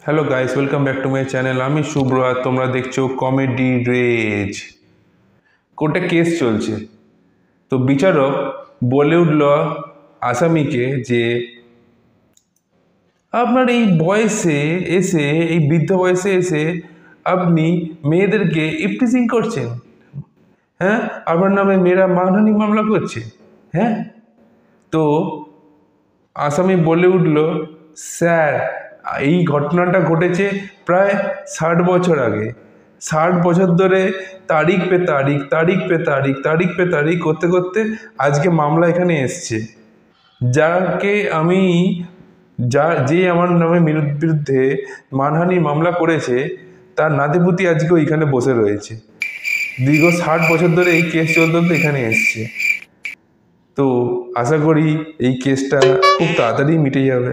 Hello guys, welcome back to my channel. আমি শুভ্র আর তোমরা দেখছো কমেডি রেজ। কোর্টে কেস চলছে, তো বিচারক বলে উঠল আসামিকে যে আপনার এই বয়সে এসে, এই বৃদ্ধ বয়সে এসে আপনি মেয়েদেরকে ইফটিজিং করছেন। হ্যাঁ, আপনার নামে মেয়েরা মানহানি মামলা করছে। হ্যাঁ, তো আসামি বলে উঠল, স্যার এই ঘটনাটা ঘটেছে প্রায় 60 বছর আগে। 60 বছর ধরে তারিখ পে তারিখ, তারিখ পে তারিখ, তারিখ পে তারিখ করতে করতে আজকে মামলা এখানে এসছে। যাকে আমি যে আমার নামে বিরুদ্ধে মানহানি মামলা করেছে তার নাতিপুতি আজকে ওইখানে বসে রয়েছে। দীর্ঘ 60 বছর ধরে এই কেস চলতে এখানে এসছে। তো আশা করি এই কেসটা খুব তাড়াতাড়ি মিটে যাবে।